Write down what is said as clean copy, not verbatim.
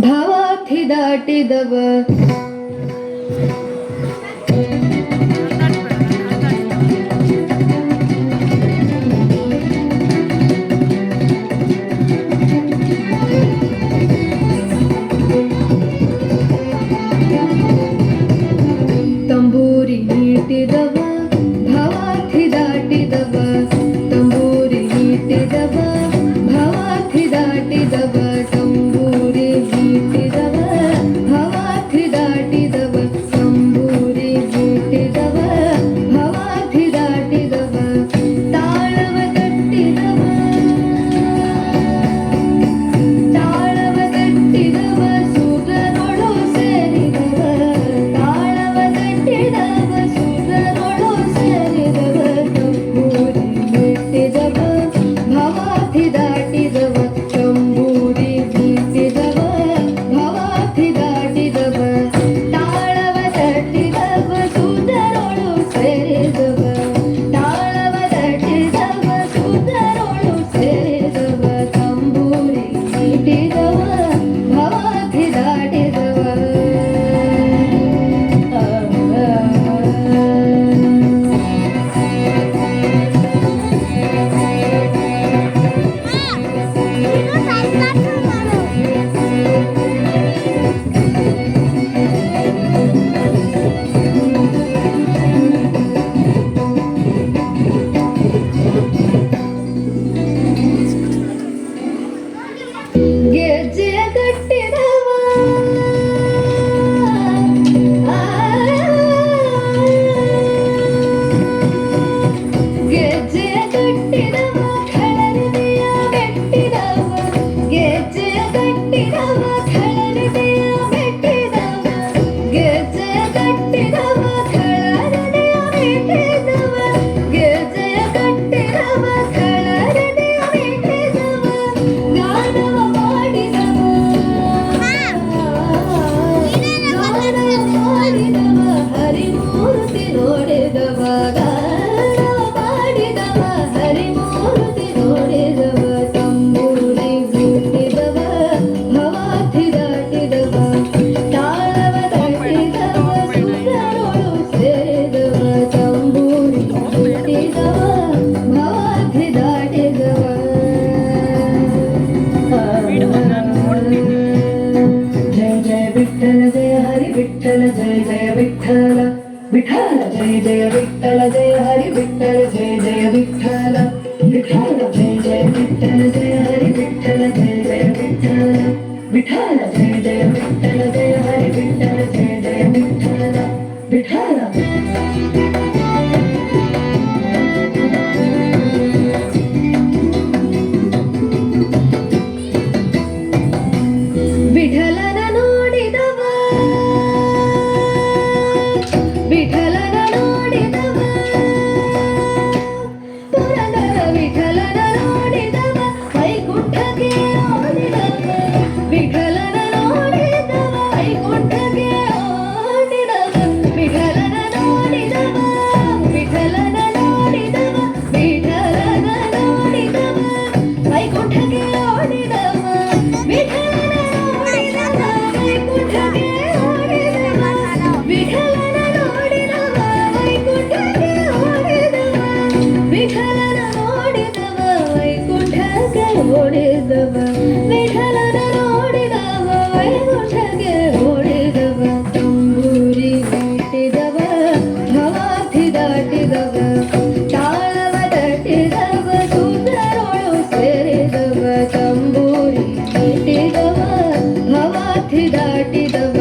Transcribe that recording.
ಭವಾರ್ಥಿ ದಾಟಿದವ ತಂಬೂರಿ ನೀಟಿದವ ಭವಾರ್ಥಿ ದಾಟಿದವ ತಂಬೂರಿ ನೀಟಿದವ ಭವಾರ್ಥಿ ದಾಟಿದವ ತಂಬೂರಿ ನೀಟಿದವ ಭವಾರ್ಥಿ ದಾಟಿದವ ತಂಬೂರಿ ನೀಟಿದವ ಭವಾರ್ಥಿ ದಾಟಿದವ ತಾಳವ ತಟ್ಟಿದವ ತಾಳವ ತಟ್ಟಿದವ ಸೂರನೊಳು ಸೇರಿದವ ತಾಳವ ತಟ್ಟಿದವ ಸೂರನೊಳು ಸೇರಿದವ ತಂಬೂರಿ ನೀಟಿದವ ಭವಾರ್ಥಿ ದಾಟಿದವ ತಂಬೂರಿ ನೀಟಿದವ ಭವಾರ್ಥಿ ದಾಟಿದವ ತಾಳವ ತಟ್ಟಿದವ ಸೂರನೊಳು ಸೇರಿದವ ತಾಳವ ತಟ್ಟಿದವ ಸೂರನೊಳು ಸೇರಿದವ ತಂಬೂರಿ ನೀಟಿದವ ಭವಾರ್ಥಿ ದಾಟಿದವ ಗೆಜ್ಜೆಯ ಕಟ್ಟಿದವ ಗೆಜ್ಜೆಯ ಕಟ್ಟಿದವ ಖಳರಿದೆಯ ಮೆಟ್ಟಿದವ ಗೆಜ್ಜೆಯ ಕಟ್ಟಿದವ ಖಳರಿದೆಯ ಮೆಟ್ಟಿದವ ಗೆಜ್ಜೆಯ ಕಟ್ಟಿದವ ಖಳರಿದೆಯ ಮೆಟ್ಟಿದವ ಗೆಜ್ಜೆಯ ಕಟ್ಟಿದವ ಖಳರಿದೆಯ ಮೆಟ್ಟಿದವ ಗಾನವ ಮಾಡಿದವ ಗಾನವ ಮಾಡಿದವ ಹರಿಮೂರ್ತಿ ನೋಡಿದವ ಗಾನವ ಮಾಡಿದವ ಹರಿಮೂರ್ತಿ ನೋಡಿದವ ತಂಬೂರಿ ನೀಟಿದವ ಭವಾರ್ಥಿ ದಾಟಿದವ ತಾಳವ ತಟ್ಟಿದವ ಸುರನೊಳು ಸೇರಿದವ ತಂಬೂರಿ ನೀಟಿದವ ಭವಾರ್ಥಿ ದಾಟಿದವ ಜಯ ಜಯ ವಿಠಲ ಜಯ ಹರಿ ವಿಠಲ ಜಯ ಜಯ ವಿಠಲ ವಿಠಲ ಜಯ ಜಯ ವಿಠಲ ಜಯ ಹರಿ ವಿಠಲ ಜಯ ಜಯ ವಿಠಲ ವಿಠಲ ಜಯ ಜಯ ವಿಠಲ ಜಯ ಹರಿ ವಿಠಲ ಜಯ ಜಯ ವಿಠಲ ವಿಠಲ ಜಯ ಜಯ ವಿಠಲ ಜಯ ಹರಿ ವಿಠಲ ಜಯ ಜಯ ವಿಠಲ ವಿಠಲ ವಿಠಲನ ನೋಡಿದವ ವಿಠಲನ ನೋಡಿದವ ಪುರಂದರ ವಿಠಲನ ನೋಡಿದವ ವೈಕುಂಠಕ್ಕೆ ಓಡಿದವ ವಿಠಲನ ನೋಡಿದವ ವೈಕುಂಠಕ್ಕೆ ಓಡಿದವ ವಿಠಲನ ನೋಡಿದವ ವಿಠಲನ ನೋಡಿದವ ವಿಠಲನ ನೋಡಿದವ ವೈಕುಂಠಕ್ಕೆ ಓಡಿದವ ವಿಠಲನ ನೋಡಿದವ ವೈಕುಂಠಕ್ಕೆ ಓಡಿದವ ವಿಠಲನ ನೋಡಿದವ ವೈಕುಂಠಕ್ಕೆ ಓಡಿದವ ವಿಠಲನ ನೋಡಿದವ ವೈಕುಂಠಕ್ಕೆ ಓಡಿದವ ವಿಠಲನ ನೋಡಿದವ ವೈಕುಂಠಕ್ಕೆ ಓಡಿದವ ತಂಬೂರಿ ನೀಟಿದವ ಭವಾರ್ಥಿ ದಾಟಿದವ ತಾಳವ ತಟ್ಟಿದವ ಸೂತ್ರನೊಳು ಸೇರಿದವ ತಂಬೂರಿ ನೀಟಿದವ ಭವಾರ್ಥಿ ದಾಟಿದವ